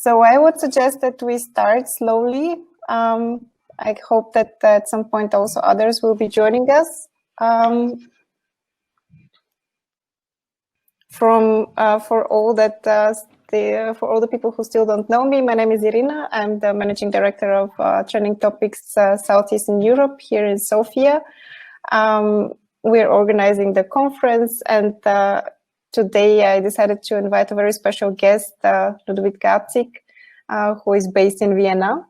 So I would suggest that we start slowly. I hope that at some point also others will be joining us. For all the people who still don't know me, my name is Irina. I'm the managing director of trending topics Southeastern Europe here in Sofia. We're organizing the conference, and today I decided to invite a very special guest, Ludovit Garzik, who is based in Vienna,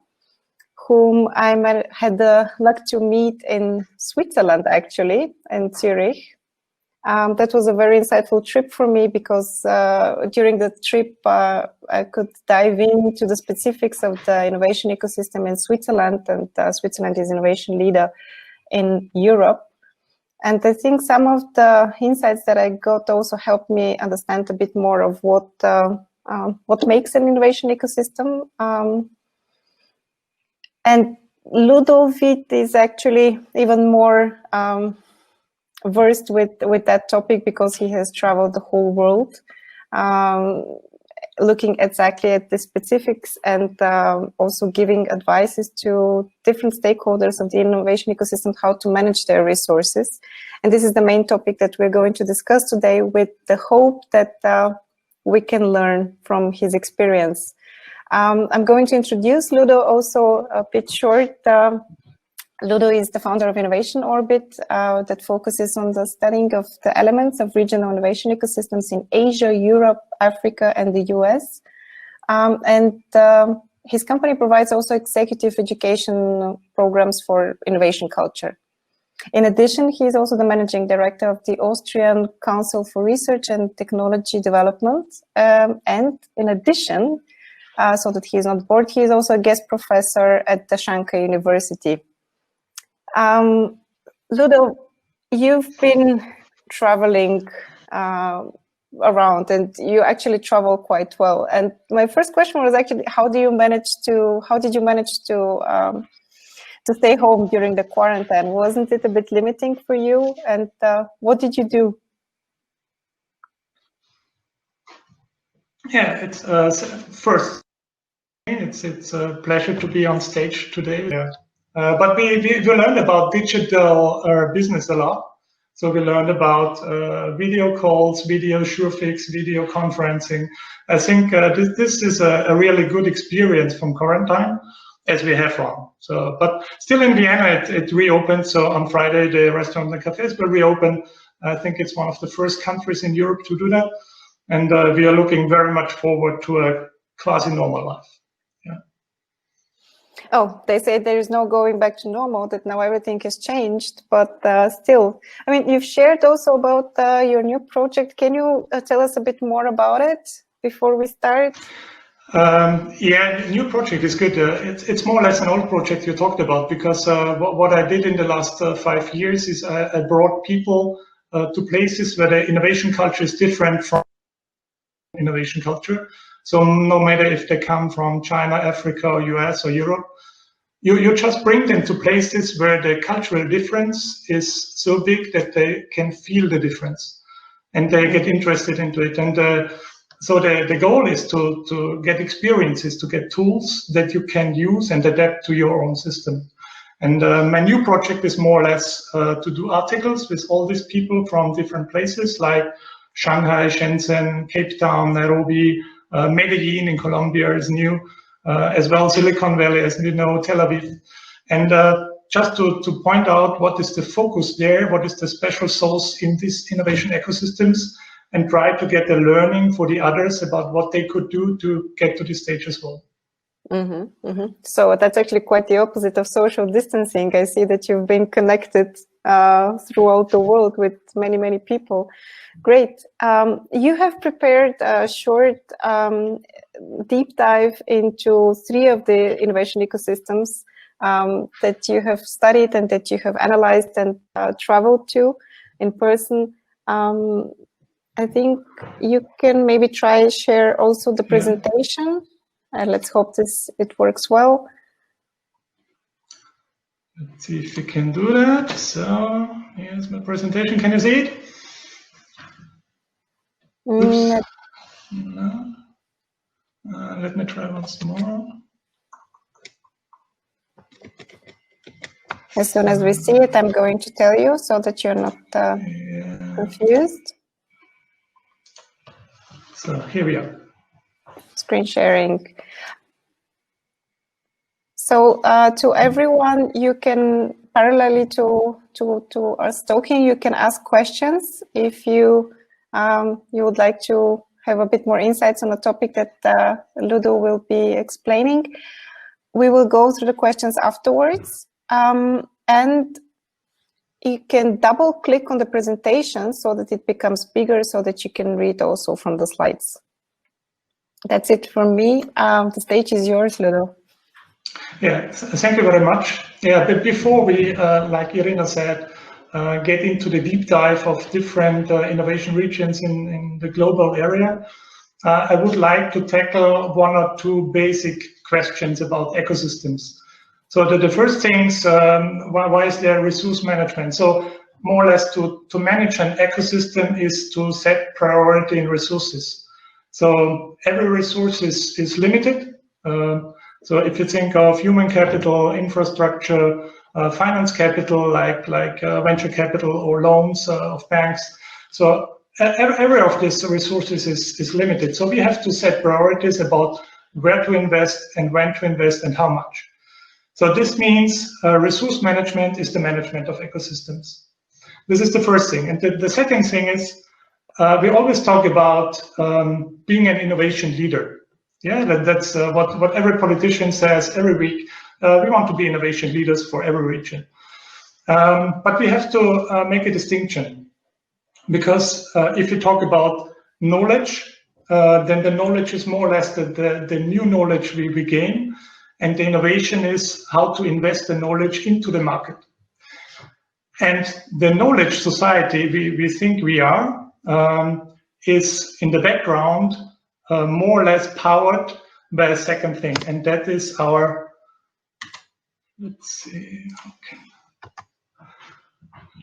whom I had the luck to meet in Switzerland, actually, in Zurich. That was a very insightful trip for me because during the trip, I could dive into the specifics of the innovation ecosystem in Switzerland, and Switzerland is innovation leader in Europe. And I think some of the insights that I got also helped me understand a bit more of what makes an innovation ecosystem. And Ludovit is actually even more versed with that topic because he has traveled the whole world, looking exactly at the specifics and also giving advices to different stakeholders of the innovation ecosystem how to manage their resources. And this is the main topic that we're going to discuss today, with the hope that we can learn from his experience. I'm going to introduce Ludo also a bit short. Ludo is the founder of InnovationOrbit that focuses on the studying of the elements of regional innovation ecosystems in Asia, Europe, Africa, and the US. His company provides also executive education programs for innovation culture. In addition, he is also the managing director of the Austrian Council for Research and Technology Development. And in addition, so that he is not bored, he is also a guest professor at the Shanghai University. Ludo, you've been traveling around, and you actually travel quite well. And my first question was actually, how did you manage to stay home during the quarantine? Wasn't it a bit limiting for you? And what did you do? Yeah, it's first. It's a pleasure to be on stage today. Yeah. But we learned about digital business a lot. So we learned about video calls, video surefix, video conferencing. I think this is a really good experience from quarantine, as we have one. So, but still in Vienna, it reopened. So on Friday, the restaurants and cafes will reopen. I think it's one of the first countries in Europe to do that. And we are looking very much forward to a quasi-normal life. Yeah. Oh, they say there is no going back to normal, that now everything has changed, but still. I mean, you've shared also about your new project. Can you tell us a bit more about it before we start? Yeah, the new project is good. It's more or less an old project you talked about, because what I did in the last 5 years is I brought people to places where the innovation culture is different from innovation culture. So no matter if they come from China, Africa, or US, or Europe, you just bring them to places where the cultural difference is so big that they can feel the difference and they get interested into it. And so the goal is to get experiences, to get tools that you can use and adapt to your own system. And my new project is more or less to do articles with all these people from different places like Shanghai, Shenzhen, Cape Town, Nairobi, Medellin in Colombia is new, as well Silicon Valley, as you know, Tel Aviv. And just to point out what is the focus there, what is the special sauce in these innovation ecosystems, and try to get the learning for the others about what they could do to get to this stage as well. Mm-hmm, mm-hmm. So that's actually quite the opposite of social distancing. I see that you've been connected throughout the world with many, many people. Great. You have prepared a short deep dive into 3 of the innovation ecosystems that you have studied and that you have analyzed and traveled to in person. I think you can maybe try share also the presentation. Let's hope it works well. Let's see if we can do that. So here's my presentation. Can you see it? Oops. No. Let me try once more. As soon as we see it, I'm going to tell you so that you're not confused. So here we are. Screen sharing. So to everyone, you can, parallelly to us talking, you can ask questions if you would like to have a bit more insights on the topic that Ludo will be explaining. We will go through the questions afterwards. And you can double click on the presentation so that it becomes bigger so that you can read also from the slides. That's it from me. The stage is yours, Ludo. Yeah, thank you very much. Yeah, but before we, like Irina said, get into the deep dive of different innovation regions in the global area, I would like to tackle one or two basic questions about ecosystems. So the first things, why is there resource management? So more or less to manage an ecosystem is to set priority in resources. So every resource is limited. So if you think of human capital, infrastructure, finance capital, like venture capital or loans of banks, so every of these resources is limited. So we have to set priorities about where to invest and when to invest and how much. So this means resource management is the management of ecosystems. This is the first thing. And the second thing is we always talk about being an innovation leader. Yeah, that's what every politician says every week. We want to be innovation leaders for every region. But we have to make a distinction, because if you talk about knowledge, then the knowledge is more or less the new knowledge we gain, and the innovation is how to invest the knowledge into the market. And the knowledge society we think we are is in the background more or less powered by a second thing, and that is our, let's see, okay,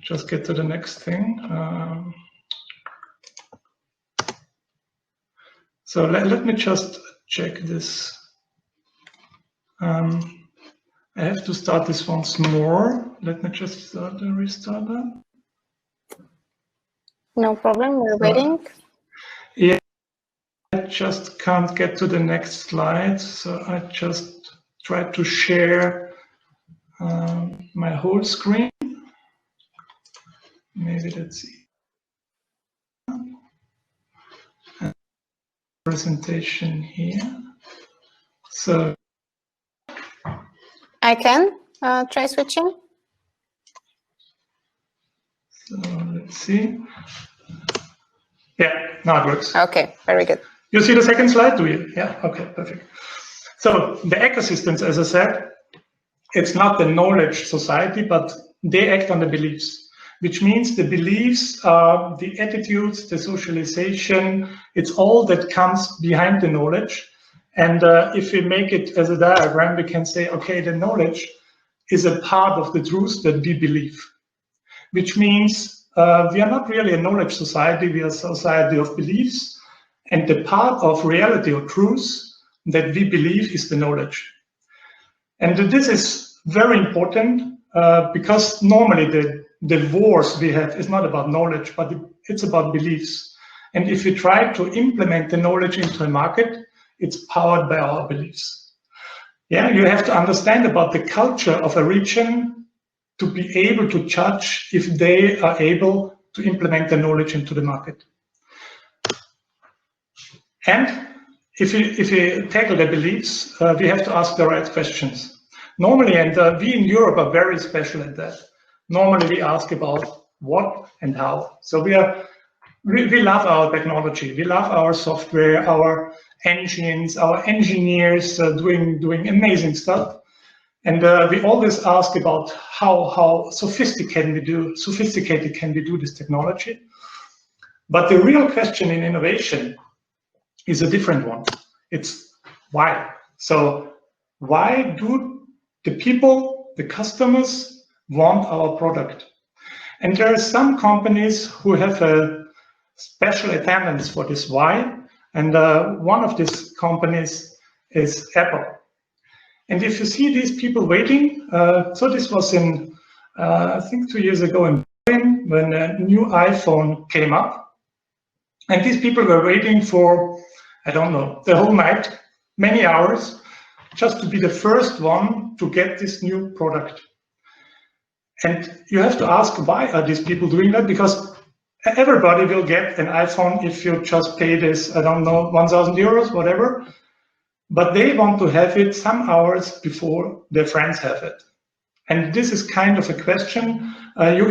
just get to the next thing. So let me just check this. I have to start this once more. Let me just start and restart that. No problem, we're waiting. Yeah, I just can't get to the next slide, so I just try to share my whole screen. Maybe let's see. Presentation here. So I can try switching. So let's see. Yeah, now it works. Okay, very good. You see the second slide, do you? Yeah, okay, perfect. So the ecosystems, as I said, it's not the knowledge society, but they act on the beliefs, which means the beliefs are the attitudes, the socialization, it's all that comes behind the knowledge. And if we make it as a diagram, we can say, okay, the knowledge is a part of the truth that we believe, which means we are not really a knowledge society, we are a society of beliefs, and the part of reality or truth that we believe is the knowledge. And this is very important because normally the wars we have is not about knowledge, but it's about beliefs. And if we try to implement the knowledge into a market, it's powered by our beliefs. Yeah, you have to understand about the culture of a region to be able to judge if they are able to implement the knowledge into the market. And if you tackle the beliefs, we have to ask the right questions. Normally, and we in Europe are very special at that. Normally, we ask about what and how. So we love our technology, we love our software, our engines, our engineers doing amazing stuff. And we always ask about how sophisticated can we do this technology. But the real question in innovation is a different one. It's why. So why do the people, the customers, want our product? And there are some companies who have a special attendance for this why. And one of these companies is Apple. And if you see these people waiting, so this was in, I think 2 years ago in Berlin, when a new iPhone came up. And these people were waiting for, I don't know, the whole night, many hours, just to be the first one to get this new product. And you have to ask, why are these people doing that? Because everybody will get an iPhone if you just pay this, I don't know, 1,000 euros, whatever. But they want to have it some hours before their friends have it. And this is kind of a question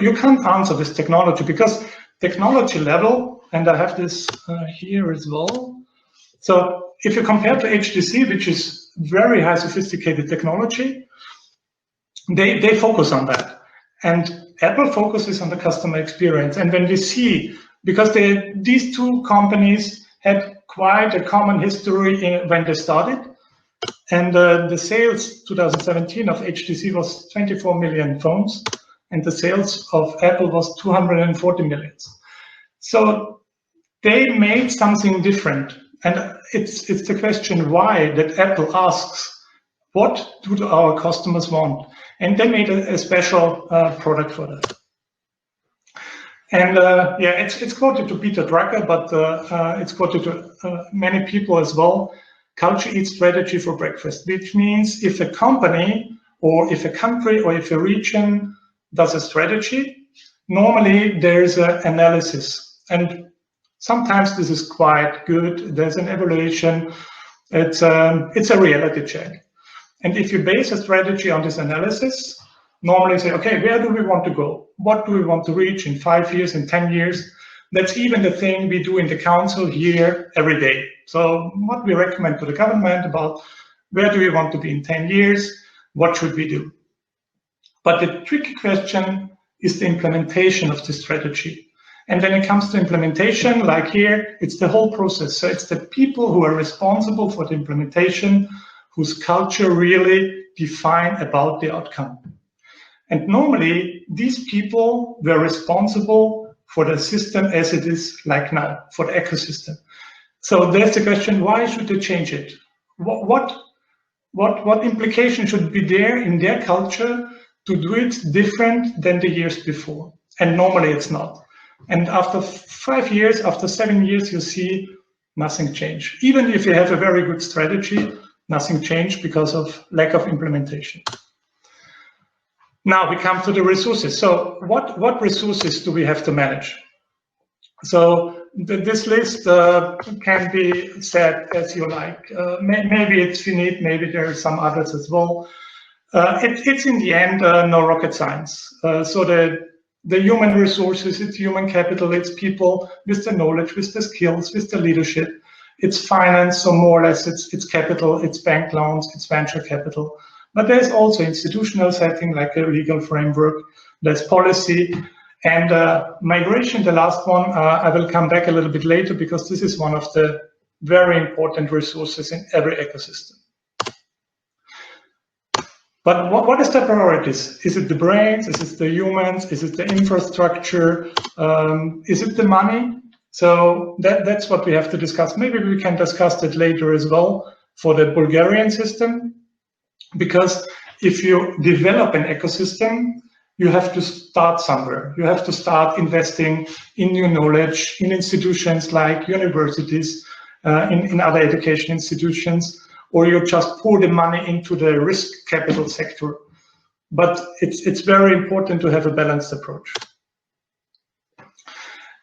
you can't answer with technology, because technology level, and I have this here as well. So if you compare to HTC, which is very high sophisticated technology, they focus on that. And Apple focuses on the customer experience. And when we see, because these two companies had quite a common history when they started, and the sales 2017 of HTC was 24 million phones, and the sales of Apple was 240 million. So they made something different. And it's the question why that Apple asks, what do our customers want? And they made a special product for that. And yeah, it's quoted to Peter Drucker, but it's quoted to many people as well. Culture eats strategy for breakfast, which means if a company or if a country or if a region does a strategy, normally there's an analysis. And sometimes this is quite good. There's an evaluation. It's a reality check. And if you base a strategy on this analysis, normally say, okay, where do we want to go? What do we want to reach in 5 years, in 10 years? That's even the thing we do in the council here every day. So what we recommend to the government about where do we want to be in 10 years? What should we do? But the tricky question is the implementation of the strategy. And when it comes to implementation, like here, it's the whole process. So it's the people who are responsible for the implementation, whose culture really define about the outcome. And normally, these people were responsible for the system as it is like now, for the ecosystem. So there's the question, why should they change it? What implication should be there in their culture to do it different than the years before? And normally it's not. And after 5 years, after 7 years, you see nothing change. Even if you have a very good strategy, nothing changed because of lack of implementation. Now we come to the resources. So what resources do we have to manage? So this list can be said as you like. Maybe it's finite, maybe there are some others as well. It's in the end no rocket science. So the human resources, it's human capital, it's people with the knowledge, with the skills, with the leadership. It's finance, so more or less it's capital, it's bank loans, it's venture capital. But there's also institutional setting, like a legal framework, there's policy, and migration, the last one, I will come back a little bit later, because this is one of the very important resources in every ecosystem. But what is the priorities? Is it the brains? Is it the humans? Is it the infrastructure? Is it the money? So that's what we have to discuss. Maybe we can discuss that later as well for the Bulgarian system. Because if you develop an ecosystem, you have to start somewhere. You have to start investing in new knowledge, in institutions like universities, in other education institutions, or you just pour the money into the risk capital sector. But it's very important to have a balanced approach.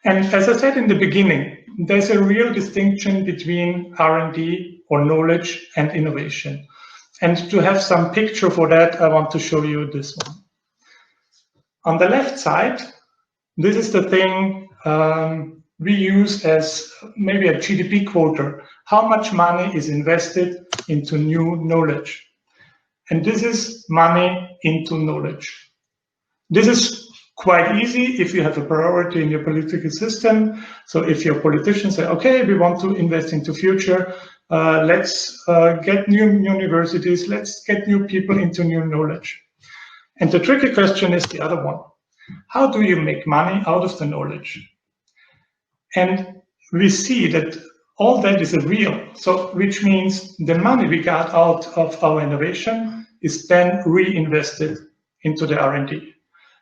And as I said in the beginning, there's a real distinction between R&D or knowledge and innovation. And to have some picture for that, I want to show you this one. On the left side, this is the thing we use as maybe a GDP quota. How much money is invested into new knowledge? And this is money into knowledge. This is quite easy if you have a priority in your political system. So if your politicians say, okay, we want to invest into future, let's get new universities, let's get new people into new knowledge. And the tricky question is the other one. How do you make money out of the knowledge? And we see that all that is real. So which means the money we got out of our innovation is then reinvested into the R&D.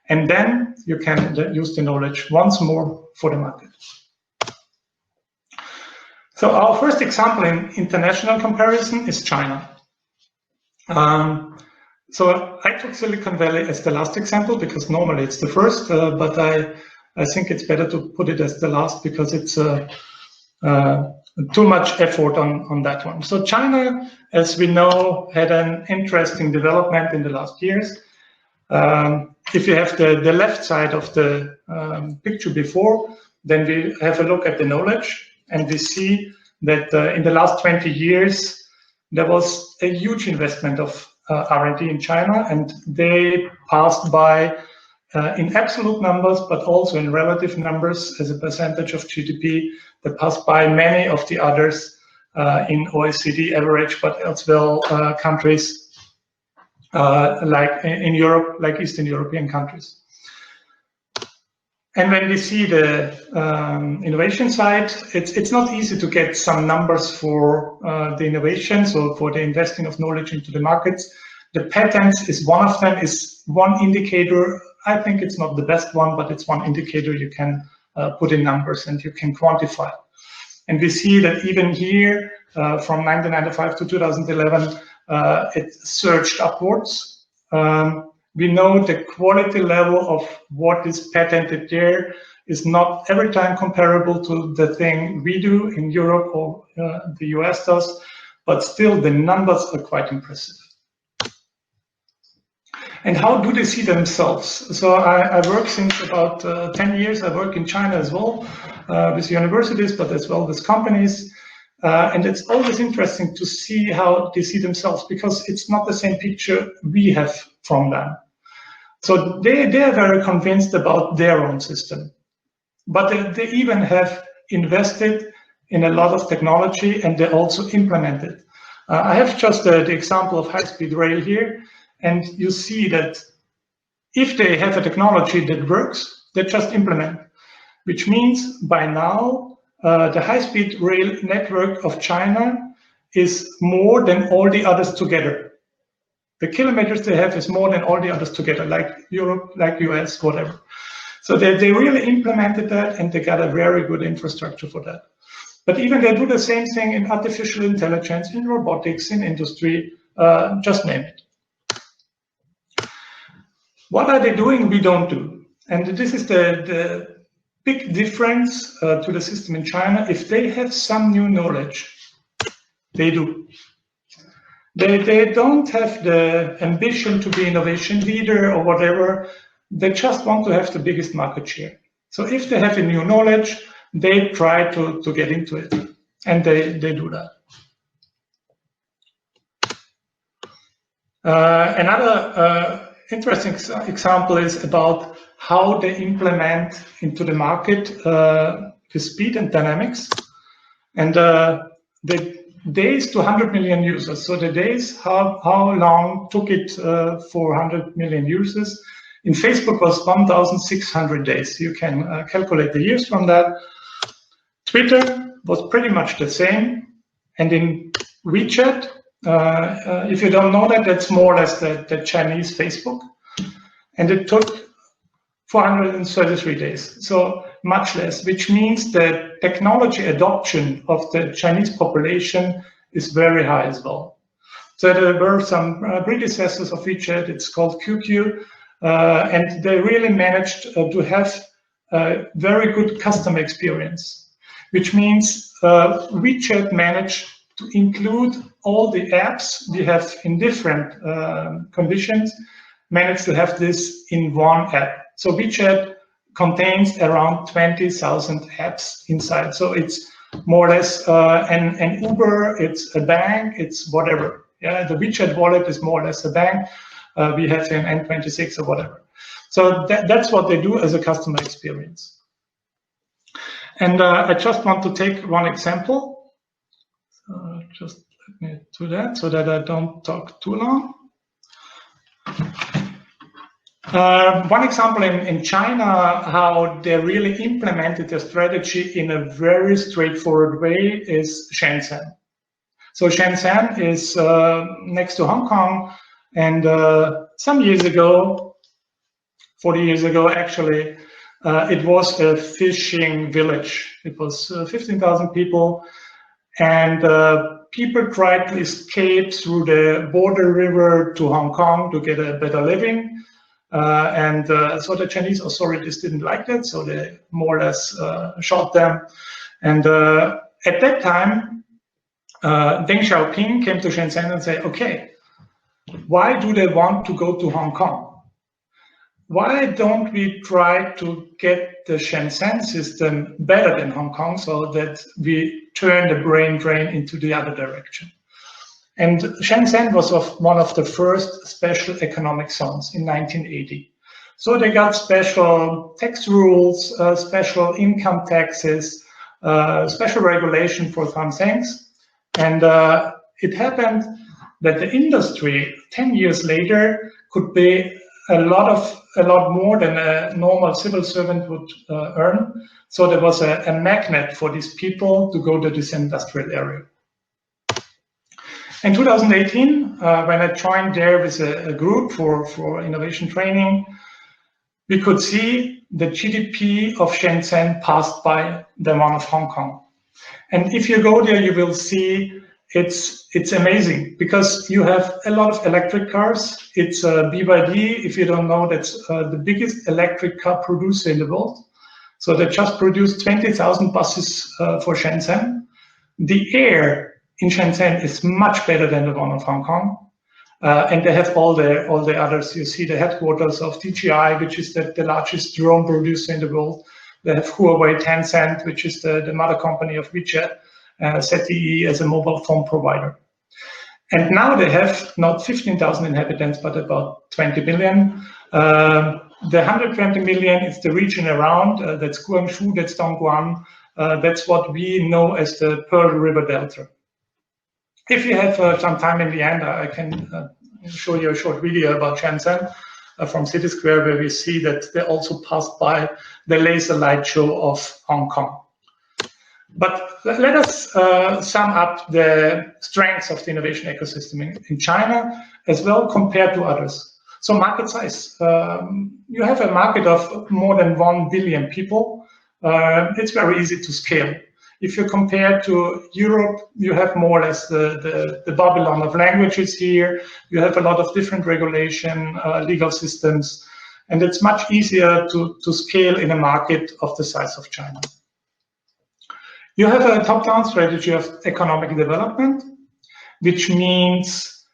And then you can use the knowledge once more for the market. So our first example in international comparison is China. So I took Silicon Valley as the last example because normally it's the first, but I think it's better to put it as the last because it's too much effort on that one. So China, as we know, had an interesting development in the last years. If you have the left side of the picture before, then we have a look at the knowledge, and we see that in the last 20 years, there was a huge investment of R&D in China, and they passed by in absolute numbers, but also in relative numbers as a percentage of GDP, they passed by many of the others in OECD average, but as well countries like in Europe, like Eastern European countries. And when we see the innovation side, it's not easy to get some numbers for the innovation, so for the investing of knowledge into the markets. The patents is one of them, is one indicator. I think it's not the best one, but it's one indicator you can put in numbers and you can quantify. And we see that even here, from 1995 to 2011, it surged upwards. We know the quality level of what is patented there is not every time comparable to the thing we do in Europe or the US does, but still the numbers are quite impressive. And how do they see themselves? So I work since about 10 years. I work in China as well, with universities, but as well with companies. And it's always interesting to see how they see themselves, because it's not the same picture we have from them. So they are very convinced about their own system, but they even have invested in a lot of technology, and they also implement it. I have just the example of high-speed rail here, and you see that if they have a technology that works, they just implement, which means by now the high-speed rail network of China is more than all the others together. The kilometers they have is more than all the others together, like Europe, like US, whatever. So they really implemented that, and they got a very good infrastructure for that. But even they do the same thing in artificial intelligence, in robotics, in industry, just name it. What are they doing we don't do? And this is the big difference to the system in China. If they have some new knowledge, they do. They don't have the ambition to be innovation leader or whatever. They just want to have the biggest market share. So if they have a new knowledge, they try to get into it, and they do that. Another interesting example is about how they implement into the market the speed and dynamics. And the days to 100 million users. So the days, how long took it for 100 million users? In Facebook was 1,600 days. You can calculate the years from that. Twitter was pretty much the same. And in WeChat, if you don't know that, that's more or less the Chinese Facebook. And it took 433 days, so much less, which means that technology adoption of the Chinese population is very high as well. So there were some predecessors of WeChat, it's called QQ, and they really managed to have a very good customer experience, which means WeChat managed to include all the apps we have in different conditions, managed to have this in one app. So WeChat contains around 20,000 apps inside. So it's more or less an Uber, it's a bank, it's whatever. Yeah, the WeChat wallet is more or less a bank. We have an N26 or whatever. So that's what they do as a customer experience. And I just want to take one example. So just let me do that so that I don't talk too long. One example in China, how they really implemented their strategy in a very straightforward way is Shenzhen. So Shenzhen is next to Hong Kong, and some years ago, 40 years ago actually, it was a fishing village. It was 15,000 people, and people tried to escape through the border river to Hong Kong to get a better living. So the Chinese authorities didn't like that, so they more or less shot them. And at that time, Deng Xiaoping came to Shenzhen and said, okay, why do they want to go to Hong Kong? Why don't we try to get the Shenzhen system better than Hong Kong so that we turn the brain drain into the other direction? And Shenzhen was one of the first special economic zones in 1980. So they got special tax rules, special income taxes, special regulation for some things. And it happened that the industry 10 years later could pay a lot more than a normal civil servant would earn. So there was a magnet for these people to go to this industrial area. In 2018, when I joined there with a group for innovation training, we could see the GDP of Shenzhen passed by the one of Hong Kong. And if you go there, you will see it's amazing because you have a lot of electric cars. It's BYD, if you don't know, that's the biggest electric car producer in the world. So they just produced 20,000 buses for Shenzhen. The air in Shenzhen is much better than the one of Hong Kong. And they have all the others. You see the headquarters of DJI, which is the largest drone producer in the world. They have Huawei, Tencent, which is the mother company of WeChat, ZTE as a mobile phone provider. And now they have not 15,000 inhabitants, but about 20 million. The 120 million is the region around. That's Guangzhou, that's Dongguan. That's what we know as the Pearl River Delta. If you have some time in the end, I can show you a short video about Shenzhen from City Square, where we see that they also passed by the laser light show of Hong Kong. But let us sum up the strengths of the innovation ecosystem in China as well compared to others. So market size. You have a market of more than 1 billion people. It's very easy to scale. If you compare to Europe, you have more or less the Babylon of languages here. You have a lot of different regulation, legal systems, and it's much easier to scale in a market of the size of China. You have a top-down strategy of economic development, which means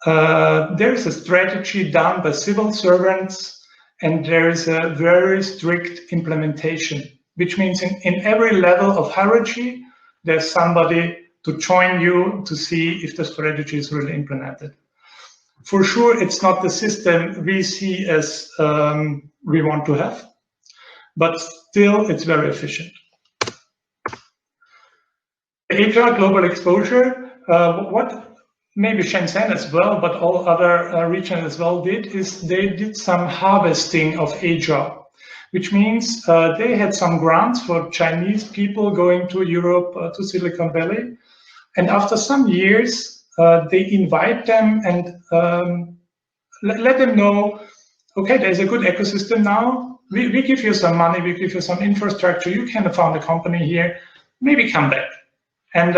there is a strategy done by civil servants, and there is a very strict implementation, which means in every level of hierarchy, there's somebody to join you to see if the strategy is really implemented. For sure, it's not the system we see as we want to have, but still it's very efficient. HR global exposure, what maybe Shenzhen as well, but all other regions as well did, is they did some harvesting of HR, which means they had some grants for Chinese people going to Europe, to Silicon Valley. And after some years, they invite them and let them know, okay, there's a good ecosystem now. We give you some money, we give you some infrastructure, you can found a company here, maybe come back. And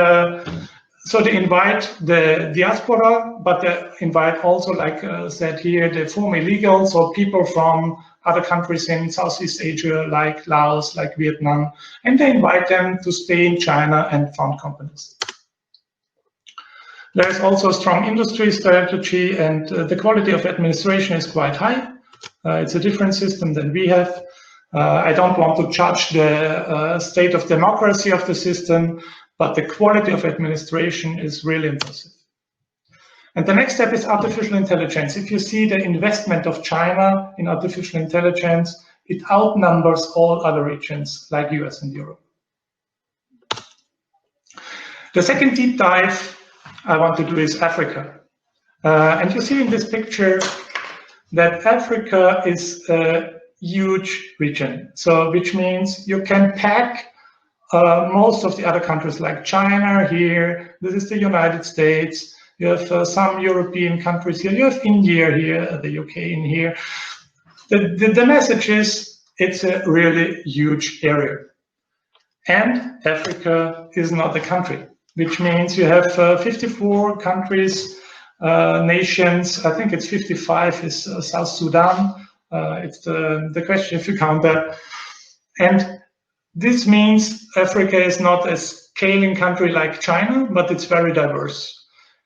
so they invite the diaspora, but they invite also, like said here, the former illegals, so people from other countries in Southeast Asia, like Laos, like Vietnam, and they invite them to stay in China and found companies. There's also a strong industry strategy, and the quality of administration is quite high. It's a different system than we have. I don't want to judge the state of democracy of the system, but the quality of administration is really impressive. And the next step is artificial intelligence. If you see the investment of China in artificial intelligence, it outnumbers all other regions like US and Europe. The second deep dive I want to do is Africa. And you see in this picture that Africa is a huge region. So, which means you can pack most of the other countries like China here, this is the United States, you have some European countries here, you have India here, the UK in here. The message is it's a really huge area. And Africa is not a country, which means you have 54 countries, nations, I think it's 55 is South Sudan. It's the question if you count that. And this means Africa is not a scaling country like China, but it's very diverse.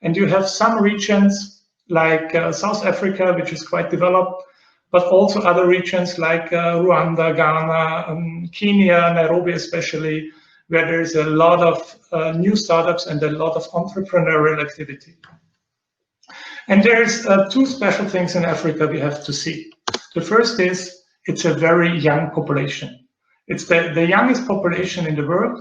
And you have some regions like South Africa, which is quite developed, but also other regions like Rwanda, Ghana, Kenya, Nairobi especially, where there's a lot of new startups and a lot of entrepreneurial activity. And there's two special things in Africa we have to see. The first is it's a very young population. It's the youngest population in the world.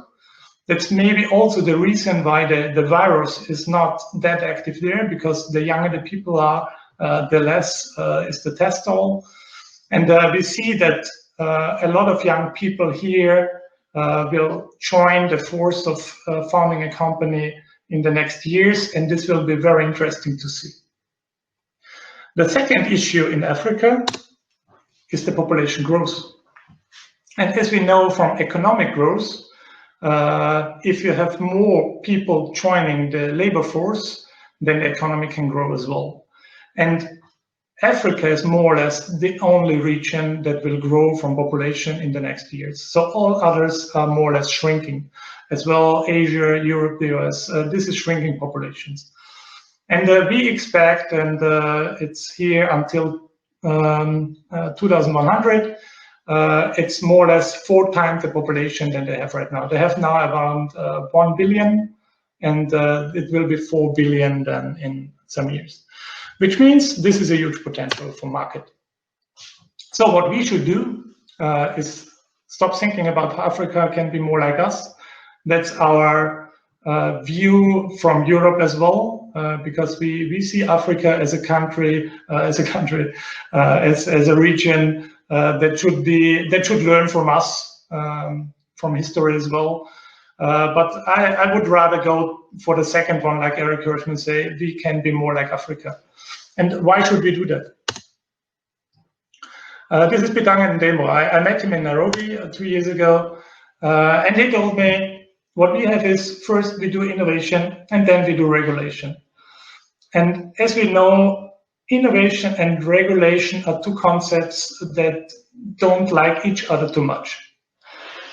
That's maybe also the reason why the virus is not that active there, because the younger the people are, the less is the test toll. And we see that a lot of young people here will join the force of founding a company in the next years, and this will be very interesting to see. The second issue in Africa is the population growth. And as we know from economic growth, if you have more people joining the labor force, then the economy can grow as well. And Africa is more or less the only region that will grow from population in the next years. So all others are more or less shrinking. As well, Asia, Europe, the US, this is shrinking populations. And we expect, and it's here until 2100, it's more or less 4 times the population than they have right now. They have now around 1 billion, and it will be 4 billion then in some years, which means this is a huge potential for market. So what we should do is stop thinking about how Africa can be more like us. That's our view from Europe as well, because we see Africa as a country, as a region that should learn from us, from history as well. But I would rather go for the second one, like Eric Hirschman say, we can be more like Africa. And why should we do that? This is Bitangan Ndemo. I met him in Nairobi 2 years ago, and he told me, what we have is first we do innovation and then we do regulation. And as we know, innovation and regulation are two concepts that don't like each other too much.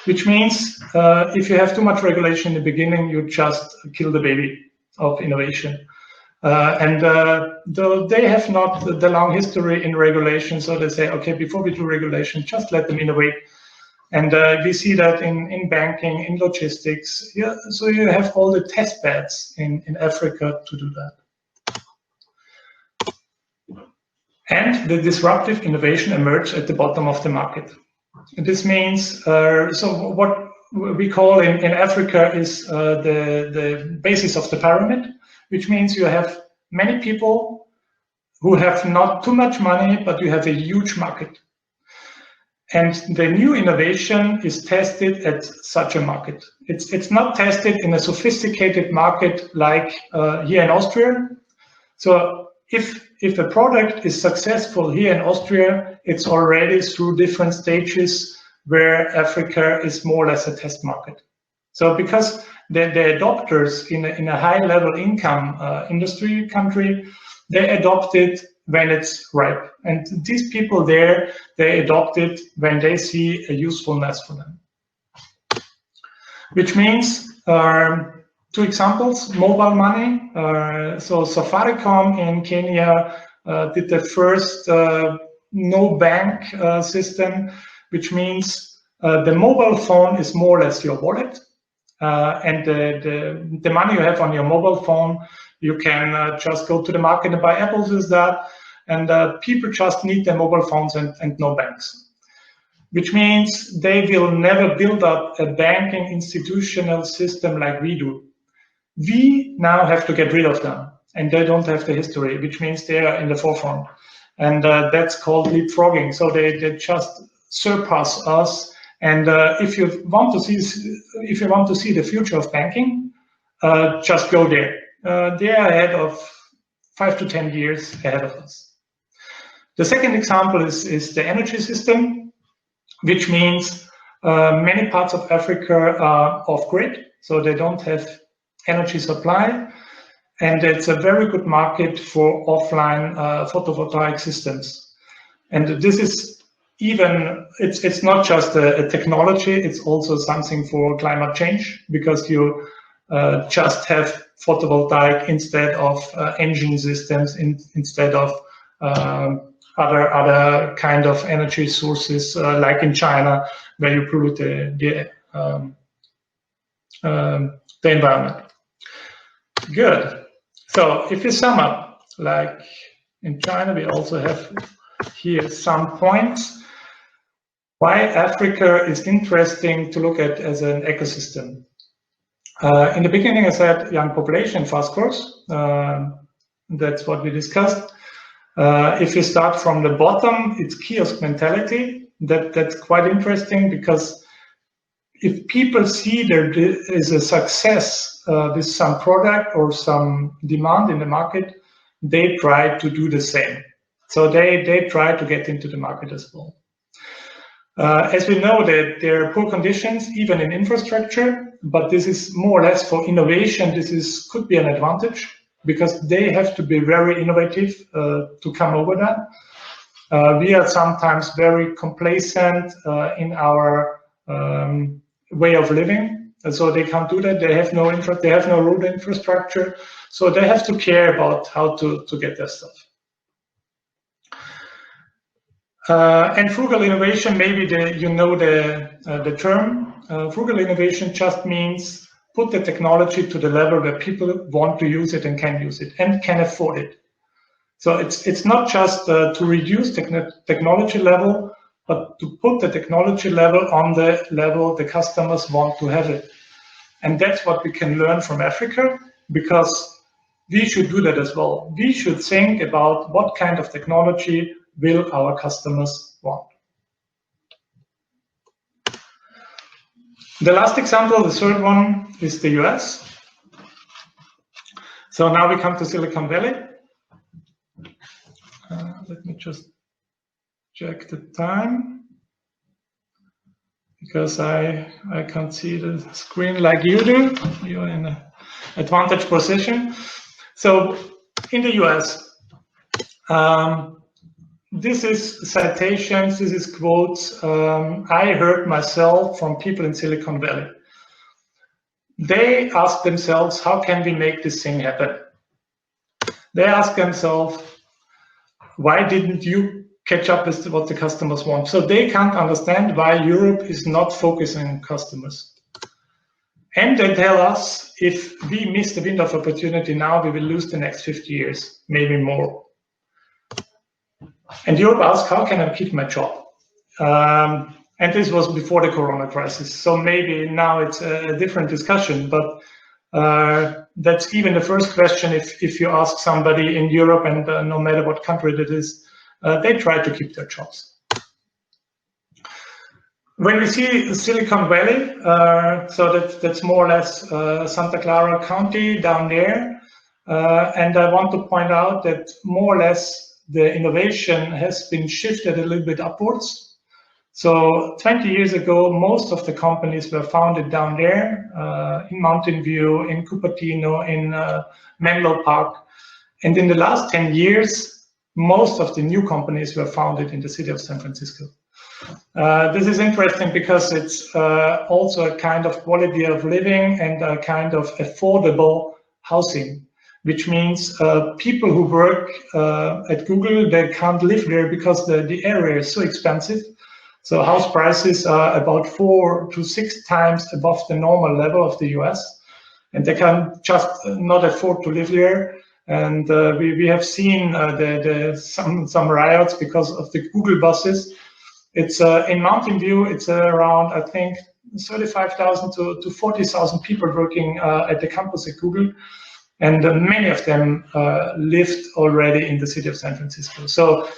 Which means if you have too much regulation in the beginning, you just kill the baby of innovation. Though they have not the long history in regulation, so they say, okay, before we do regulation, just let them innovate. And we see that in banking, in logistics. Yeah, so you have all the test beds in Africa to do that. And the disruptive innovation emerged at the bottom of the market. This means, so what we call in Africa is the basis of the pyramid, which means you have many people who have not too much money, but you have a huge market. And the new innovation is tested at such a market. It's not tested in a sophisticated market like here in Austria. So if a product is successful here in Austria, it's already through different stages where Africa is more or less a test market. So because the adopters in a high level income industry country, they adopt it when it's ripe. And these people there, they adopt it when they see a usefulness for them. Which means, 2 examples, mobile money. So Safaricom in Kenya did the first no bank system, which means the mobile phone is more or less your wallet. And the money you have on your mobile phone, you can just go to the market and buy apples with that. And people just need their mobile phones and no banks. Which means they will never build up a banking institutional system like we do. We now have to get rid of them, and they don't have the history, which means they are in the forefront. and that's called leapfrogging. So they just surpass us. And if you want to see the future of banking, just go there. They are ahead of 5 to 10 years ahead of us. The second example is the energy system, which means many parts of Africa are off-grid, so they don't have energy supply, and it's a very good market for offline photovoltaic systems. And this is it's not just a technology, it's also something for climate change, because you just have photovoltaic instead of engine systems, instead of other kind of energy sources, like in China, where you pollute the environment. Good. So if you sum up, like in China, we also have here some points why Africa is interesting to look at as an ecosystem. In the beginning, I said young population, fast growth. That's what we discussed. If you start from the bottom, it's kiosk mentality. That's quite interesting, because if people see there is a success with some product or some demand in the market, they try to do the same. So they try to get into the market as well. As we know that there are poor conditions, even in infrastructure, but this is more or less for innovation. This could be an advantage, because they have to be very innovative to come over that. We are sometimes very complacent in our way of living, and so they can't do that. They have no they have no road infrastructure, so they have to care about how to get their stuff. And frugal innovation, maybe you know the term. Frugal innovation just means put the technology to the level where people want to use it and can use it and can afford it. So it's not just to reduce technology level, but to put the technology level on the level the customers want to have it. And that's what we can learn from Africa, because we should do that as well. We should think about what kind of technology will our customers want. The last example, the third one, is the US. So now we come to Silicon Valley. Let me just check the time, because I can't see the screen like you do. You're in an advantage position. So in the US, this is citations, this is quotes I heard myself from people in Silicon Valley. They ask themselves, how can we make this thing happen? They ask themselves, why didn't you catch up with what the customers want? So they can't understand why Europe is not focusing on customers. And they tell us, if we miss the window of opportunity now, we will lose the next 50 years, maybe more. And Europe asked, how can I keep my job? And this was before the Corona crisis. So maybe now it's a different discussion, but that's even the first question if you ask somebody in Europe, and no matter what country it is, they try to keep their jobs. When we see Silicon Valley, so that's more or less Santa Clara County down there, and I want to point out that more or less the innovation has been shifted a little bit upwards. So 20 years ago, most of the companies were founded down there, in Mountain View, in Cupertino, in Menlo Park. And in the last 10 years, most of the new companies were founded in the city of San Francisco. This is interesting because it's also a kind of quality of living and a kind of affordable housing, which means people who work at Google, they can't live there because the area is so expensive. So house prices are about 4 to 6 times above the normal level of the US, and they can just not afford to live there. And we have seen some riots because of the Google buses. It's in Mountain View, it's around, I think, 35,000 to 40,000 people working at the campus at Google. And many of them lived already in the city of San Francisco. So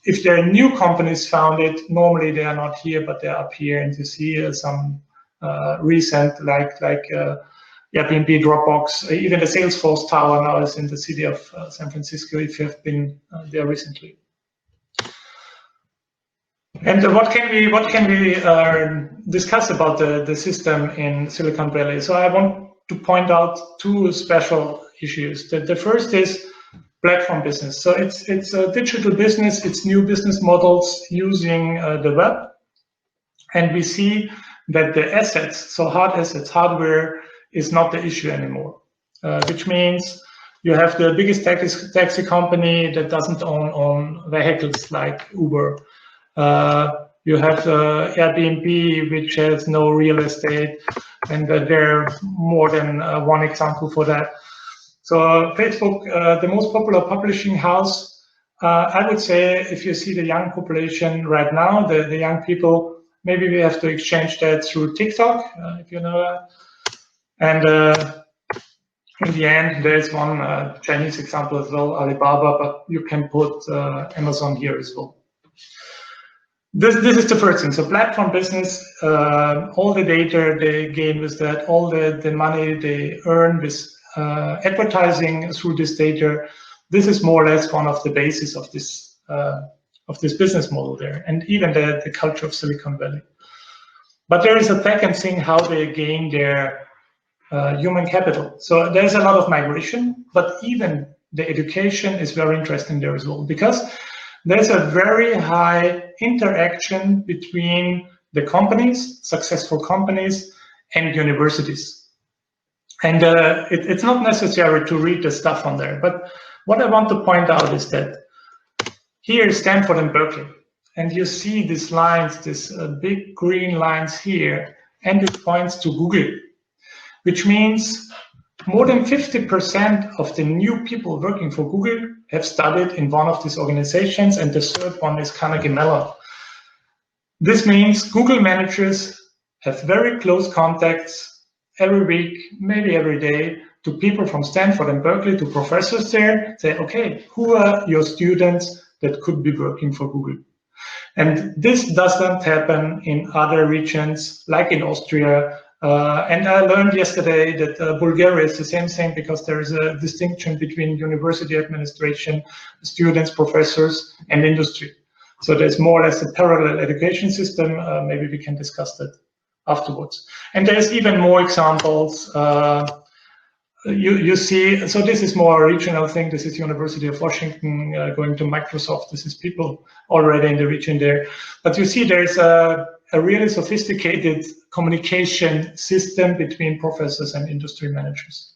if there are new companies founded, normally they are not here, but they're up here, and you see some recent, like Airbnb, Dropbox, even the Salesforce Tower now is in the city of San Francisco, if you have been there recently. And what can we discuss about the system in Silicon Valley? So I want to point out two special issues. The first is platform business. So it's a digital business, it's new business models using the web. And we see that the assets, so hard assets, hardware, is not the issue anymore, which means you have the biggest taxi company that doesn't own vehicles like Uber. You have Airbnb, which has no real estate, and there are more than one example for that. So Facebook, the most popular publishing house, I would say, if you see the young population right now, the young people, maybe we have to exchange that through TikTok, if you know that. And in the end, there's one Chinese example as well, Alibaba, but you can put Amazon here as well. This is the first thing. So platform business, all the data they gain with that, all the money they earn with advertising through this data, this is more or less one of the basis of this business model there, and even the culture of Silicon Valley. But there is a second thing, how they gain their human capital. So there's a lot of migration, but even the education is very interesting there as well, because there's a very high interaction between the companies, successful companies, and universities. And it's not necessary to read the stuff on there, but what I want to point out is that here is Stanford and Berkeley, and you see these lines, these big green lines here, and it points to Google, which means more than 50% of the new people working for Google have studied in one of these organizations, and the third one is Carnegie Mellon. This means Google managers have very close contacts every week, maybe every day, to people from Stanford and Berkeley, to professors there, say, okay, who are your students that could be working for Google? And this doesn't happen in other regions, like in Austria. And I learned yesterday that Bulgaria is the same thing, because there is a distinction between university administration, students, professors, and industry. So there's more or less a parallel education system. Maybe we can discuss that afterwards. And there's even more examples. You see, so this is more a regional thing. This is University of Washington going to Microsoft. This is people already in the region there. But you see there's a really sophisticated communication system between professors and industry managers.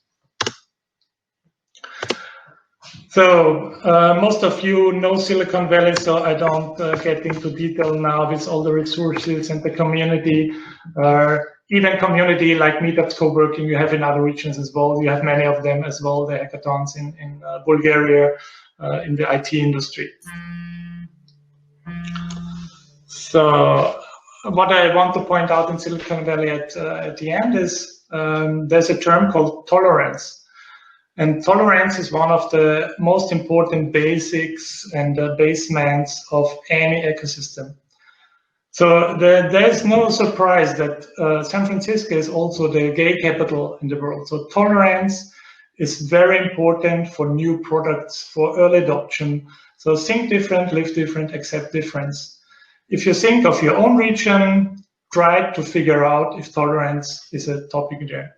So most of you know Silicon Valley, so I don't get into detail now with all the resources and the community. Even community like meetups, co-working, you have in other regions as well. You have many of them as well, the hackathons in Bulgaria, in the IT industry. So what I want to point out in Silicon Valley at the end is there's a term called tolerance. And tolerance is one of the most important basics and basements of any ecosystem. So there's no surprise that San Francisco is also the gay capital in the world. So tolerance is very important for new products, for early adoption. So think different, live different, accept difference. If you think of your own region, try to figure out if tolerance is a topic there.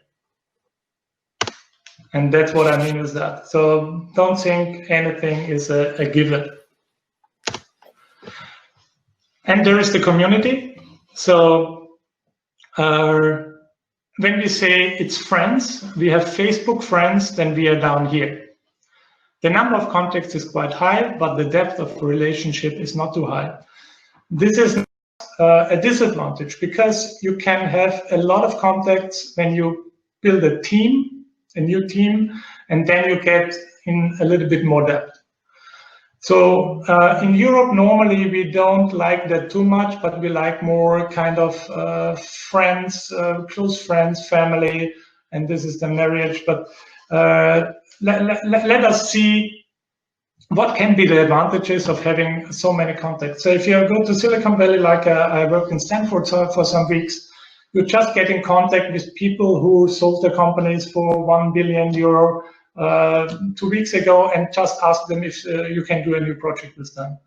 And that's what I mean with that. So don't think anything is a given. And there is the community. So when we say it's friends, we have Facebook friends, then we are down here. The number of contacts is quite high, but the depth of the relationship is not too high. This is a disadvantage, because you can have a lot of contacts when you build a team, a new team, and then you get in a little bit more depth. So in Europe, normally we don't like that too much, but we like more kind of friends, close friends, family, and this is the marriage. But let us see what can be the advantages of having so many contacts? So if you go to Silicon Valley, like I worked in Stanford for some weeks, you just get in contact with people who sold their companies for €1 billion 2 weeks ago, and just ask them if you can do a new project with them.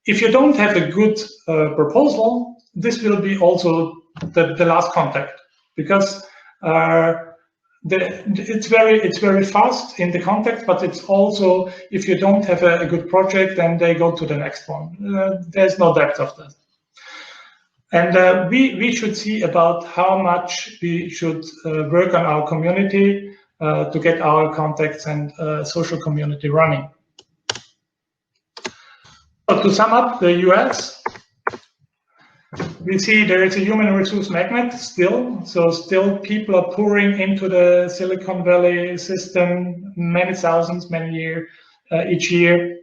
If you don't have a good proposal, this will be also the last contact, because it's very fast in the contact, but it's also, if you don't have a good project, then they go to the next one. There's no depth of that. And we should see about how much we should work on our community to get our contacts and social community running. So to sum up the US, we see there is a human resource magnet still. So still people are pouring into the Silicon Valley system, many thousands, each year.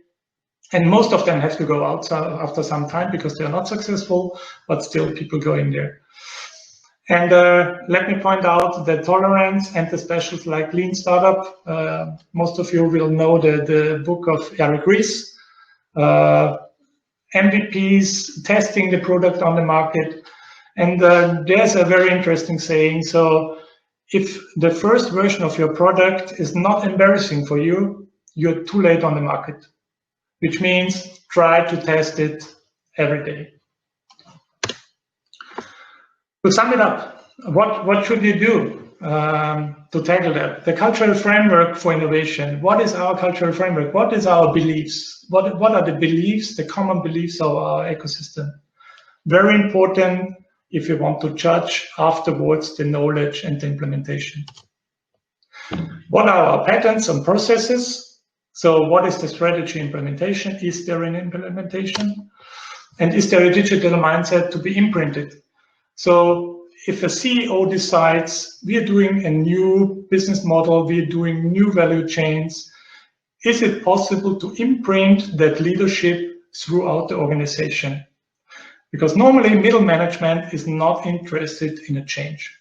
And most of them have to go out after some time because they are not successful, but still people go in there. And let me point out the tolerance and the specials like Lean Startup. Most of you will know the book of Eric Ries. MVPs, testing the product on the market. And there's a very interesting saying. So if the first version of your product is not embarrassing for you, you're too late on the market, which means try to test it every day. To sum it up, what should you do to tackle that? The cultural framework for innovation. What is our cultural framework? What is our beliefs? What are the beliefs, the common beliefs of our ecosystem? Very important if you want to judge afterwards the knowledge and the implementation. What are our patterns and processes? So what is the strategy implementation? Is there an implementation? And is there a digital mindset to be imprinted? So if a CEO decides we are doing a new business model, we are doing new value chains, is it possible to imprint that leadership throughout the organization? Because normally middle management is not interested in a change.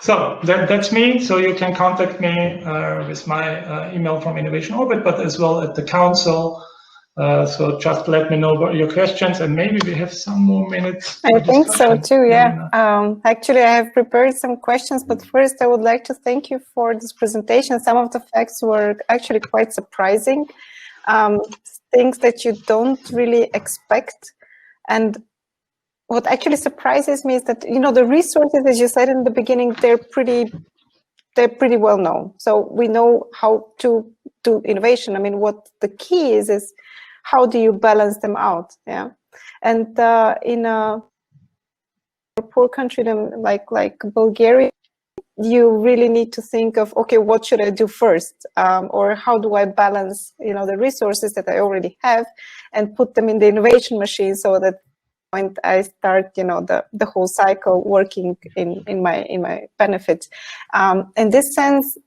So that's me. So you can contact me with my email from InnovationOrbit, but as well at the council. So just let me know about your questions, and maybe we have some more minutes. I think so too, yeah. Actually, I have prepared some questions, but first I would like to thank you for this presentation. Some of the facts were actually quite surprising, things that you don't really expect. And what actually surprises me is that, you know, the resources, as you said in the beginning, they're pretty well known. So we know how to do innovation. I mean, what the key is how do you balance them out? Yeah, and in a poor country like Bulgaria, you really need to think of, okay, what should I do first, or how do I balance, you know, the resources that I already have and put them in the innovation machine so that point I start, you know, the whole cycle working in my benefit. In this sense,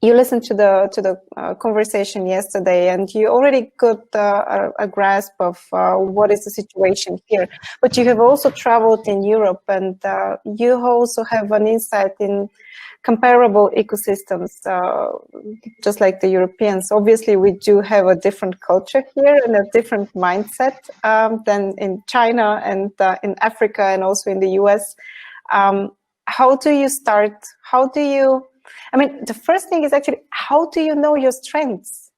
you listened to the conversation yesterday, and you already got a grasp of what is the situation here. But you have also traveled in Europe, and you also have an insight in comparable ecosystems, just like the Europeans. Obviously, we do have a different culture here and a different mindset than in China and in Africa and also in the US. How do you start? How do you? I mean, the first thing is actually, how do you know your strengths?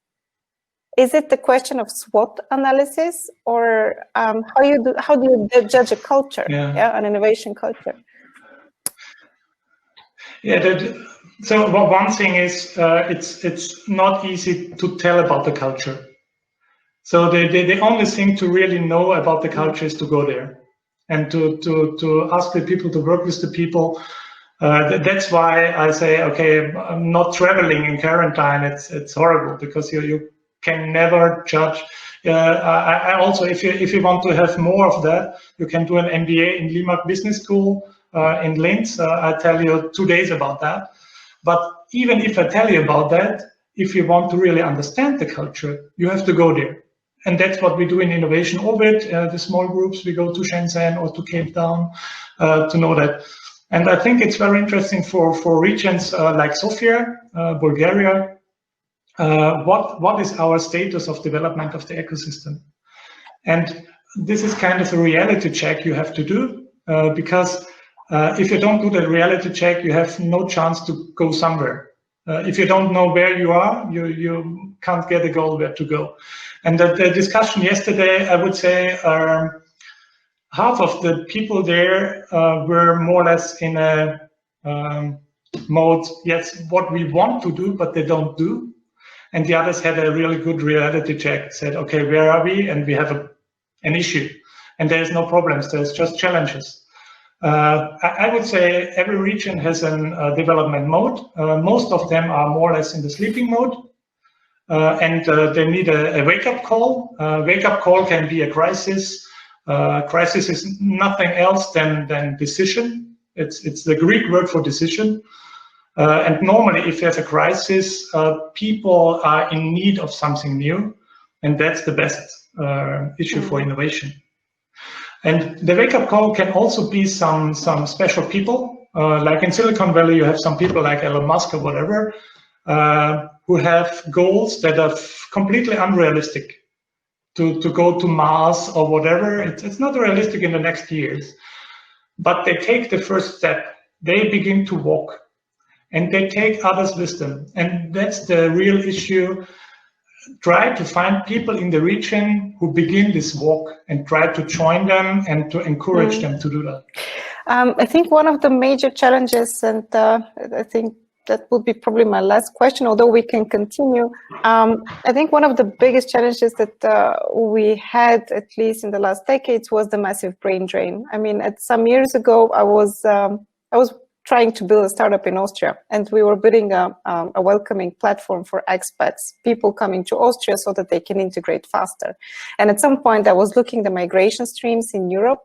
Is it the question of SWOT analysis, or how do you judge a culture, an innovation culture? Yeah, so one thing is it's not easy to tell about the culture. So the only thing to really know about the culture is to go there and to ask the people, to work with the people. That's why I say, okay, I'm not traveling in quarantine. It's horrible because you can never judge. I also, if you want to have more of that, you can do an MBA in Lima Business School in Linz. I tell you 2 days about that. But even if I tell you about that, if you want to really understand the culture, you have to go there. And that's what we do in InnovationOrbit. The small groups, we go to Shenzhen or to Cape Town to know that. And I think it's very interesting for regions like Sofia, Bulgaria, what is our status of development of the ecosystem? And this is kind of a reality check you have to do, because if you don't do the reality check, you have no chance to go somewhere. If you don't know where you are, you can't get a goal where to go. And the discussion yesterday, I would say, half of the people there were more or less in a mode, yes, what we want to do, but they don't do. And the others had a really good reality check, said, okay, where are we? And we have an issue. And there's no problems, there's just challenges. I would say every region has a development mode. Most of them are more or less in the sleeping mode. And they need a wake-up call. Wake-up call can be a crisis. Crisis is nothing else than decision. It's the Greek word for decision. And normally, if there's a crisis, people are in need of something new, and that's the best issue for innovation. And the wake-up call can also be some special people. Like in Silicon Valley, you have some people like Elon Musk or whatever, who have goals that are completely unrealistic. To go to Mars or whatever, it's not realistic in the next years. But they take the first step. They begin to walk. And they take others with them. And that's the real issue. Try to find people in the region who begin this walk and try to join them and to encourage them to do that. I think one of the major challenges, and I think that would be probably my last question, although we can continue. I think one of the biggest challenges that we had, at least in the last decades, was the massive brain drain. I mean, some years ago, I was trying to build a startup in Austria, and we were building a welcoming platform for expats, people coming to Austria so that they can integrate faster. And at some point I was looking at the migration streams in Europe,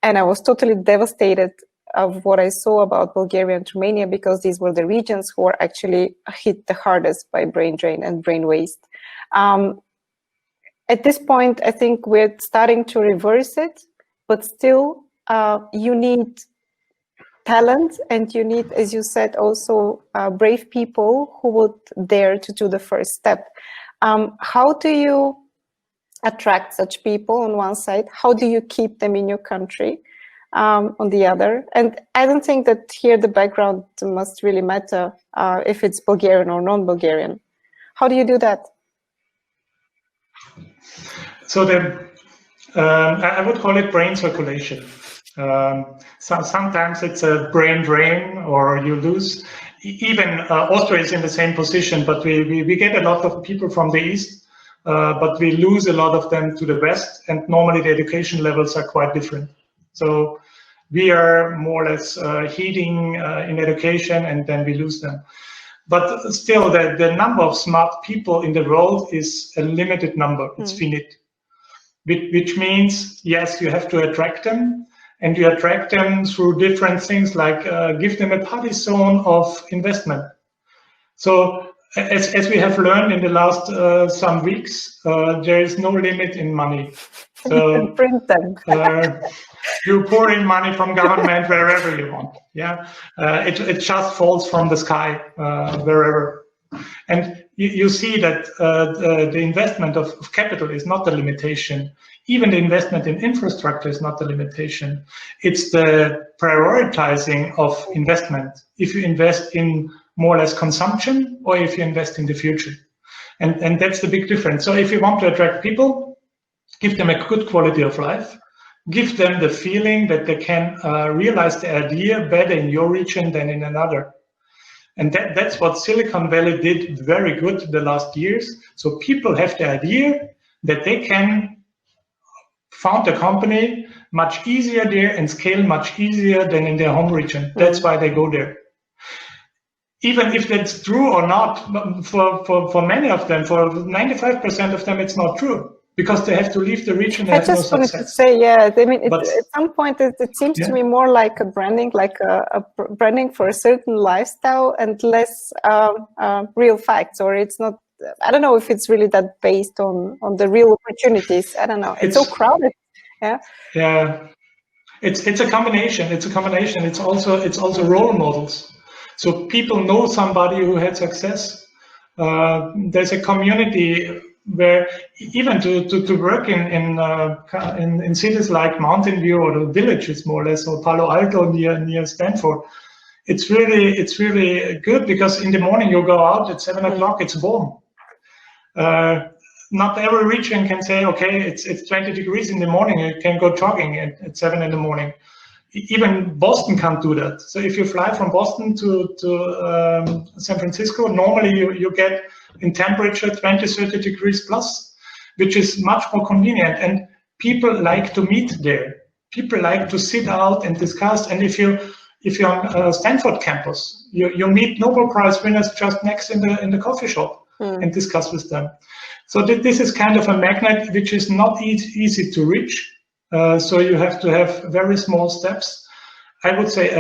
and I was totally devastated of what I saw about Bulgaria and Romania, because these were the regions who were actually hit the hardest by brain drain and brain waste. At this point, I think we're starting to reverse it, but still you need talent, and you need, as you said, also brave people who would dare to do the first step. How do you attract such people on one side? How do you keep them in your country on the other? And I don't think that here the background must really matter if it's Bulgarian or non-Bulgarian. How do you do that? So I would call it brain circulation. Sometimes it's a brain drain, or you lose. Even Austria is in the same position, but we get a lot of people from the east, but we lose a lot of them to the west, and normally the education levels are quite different. So we are more or less heeding in education, and then we lose them. But still, the number of smart people in the world is a limited number. It's finite, which means, yes, you have to attract them. And you attract them through different things, like give them a party zone of investment. So as we have learned in the last some weeks, there is no limit in money. So you can print them. You pour in money from government wherever you want. Yeah, it just falls from the sky wherever. And you see that the investment of capital is not the limitation. Even the investment in infrastructure is not the limitation. It's the prioritizing of investment. If you invest in more or less consumption, or if you invest in the future. And that's the big difference. So if you want to attract people, give them a good quality of life, give them the feeling that they can realize the idea better in your region than in another. And that's what Silicon Valley did very good the last years. So people have the idea that they can found a company much easier there and scale much easier than in their home region. That's why they go there. Even if that's true or not, for many of them, for 95% of them, it's not true, because they have to leave the region. I just wanted to say, yeah, I mean, at some point, it seems to me more like a branding, like a branding for a certain lifestyle and less real facts, or it's not. I don't know if it's really that based on the real opportunities. I don't know. It's so crowded. Yeah. Yeah. It's a combination. It's a combination. It's also role models. So people know somebody who had success. there's a community where even to work in cities like Mountain View or the villages more or less, or Palo Alto near Stanford, it's really good, because in the morning you go out at 7 o'clock, it's warm. Not every region can say, okay, it's 20 degrees in the morning, you can go jogging at 7 in the morning. Even Boston can't do that. So if you fly from Boston to San Francisco, normally you get in temperature 20, 30 degrees plus, which is much more convenient. And people like to meet there. People like to sit out and discuss. And if you're on Stanford campus, you meet Nobel Prize winners just next in the coffee shop and discuss with them. So this is kind of a magnet which is not easy to reach. So you have to have very small steps. I would say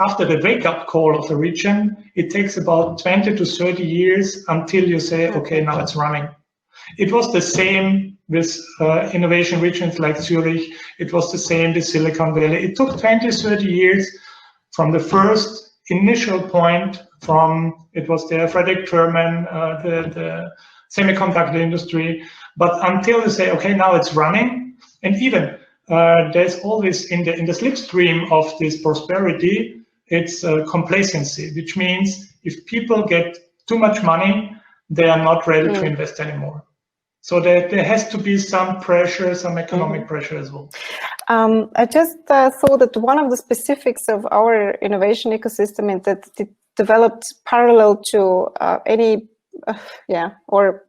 after the wake-up call of a region, it takes about 20 to 30 years until you say, okay, now it's running. It was the same with innovation regions like Zurich. It was the same with Silicon Valley. It took 20, 30 years from the first initial point, it was there, Frederick Terman, the semiconductor industry, but until you say, okay, now it's running. And even there's always in the slipstream of this prosperity, it's complacency, which means if people get too much money, they are not ready to invest anymore. So there has to be some pressure, some economic pressure as well. I just thought that one of the specifics of our innovation ecosystem is that it developed parallel to any or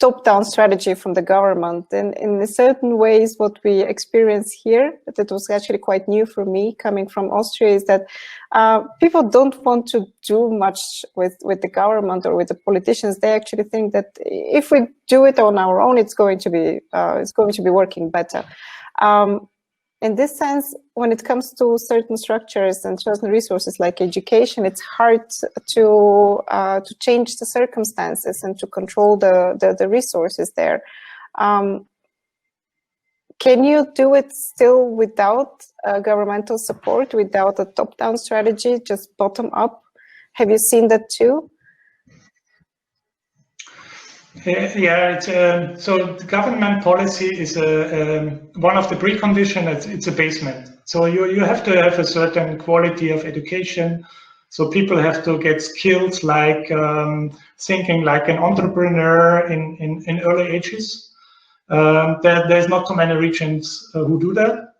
top-down strategy from the government. And in certain ways, what we experience here, that was actually quite new for me coming from Austria, is that people don't want to do much with the government or with the politicians. They actually think that if we do it on our own, it's going to be working better. In this sense, when it comes to certain structures and certain resources like education, it's hard to change the circumstances and to control the resources there. Can you do it still without governmental support, without a top-down strategy, just bottom-up? Have you seen that too? Yeah, so the government policy is one of the preconditions. It's a basement. So you have to have a certain quality of education. So people have to get skills like thinking like an entrepreneur in early ages. There's not too many regions who do that,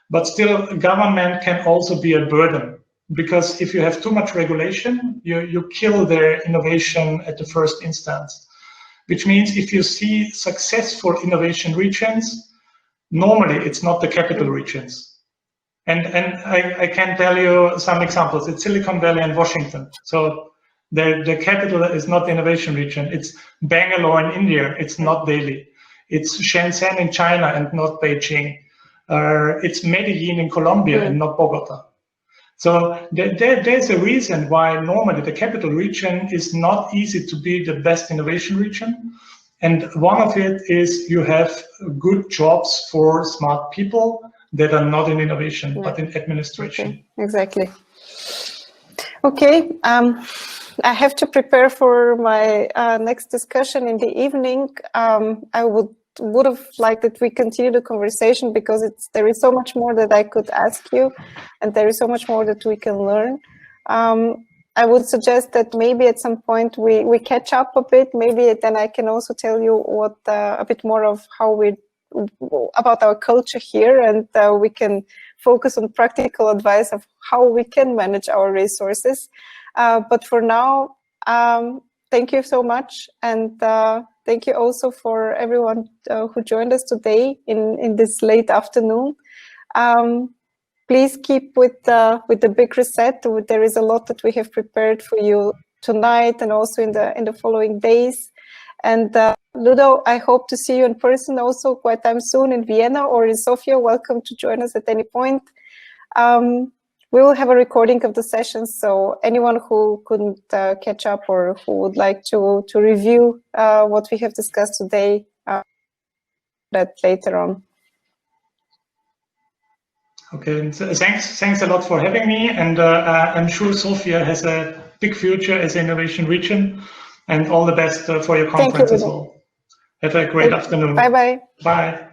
but still government can also be a burden, because if you have too much regulation, you kill their innovation at the first instance. Which means if you see successful innovation regions, normally it's not the capital regions. And I can tell you some examples. It's Silicon Valley and Washington. So the capital is not the innovation region. It's Bangalore in India. It's not Delhi. It's Shenzhen in China and not Beijing. It's Medellin in Colombia and not Bogota. So there's a reason why normally the capital region is not easy to be the best innovation region. And one of it is you have good jobs for smart people that are not in innovation, but in administration. Okay, exactly. Okay, I have to prepare for my next discussion in the evening. I would have liked that we continue the conversation, because there is so much more that I could ask you, and there is so much more that we can learn. I would suggest that maybe at some point we catch up a bit. Maybe then I can also tell you what a bit more of about our culture here, and we can focus on practical advice of how we can manage our resources. But for now, thank you so much, and thank you also for everyone who joined us today in this late afternoon. Please keep with the big reset. There is a lot that we have prepared for you tonight and also in the following days. And Ludo, I hope to see you in person also quite soon in Vienna or in Sofia. Welcome to join us at any point. We will have a recording of the session, so anyone who couldn't catch up or who would like to review what we have discussed today, that later on. Okay, so thanks a lot for having me, and I'm sure Sofia has a big future as an innovation region. and all the best for your conference as well. Have a great afternoon. Bye-bye. Bye.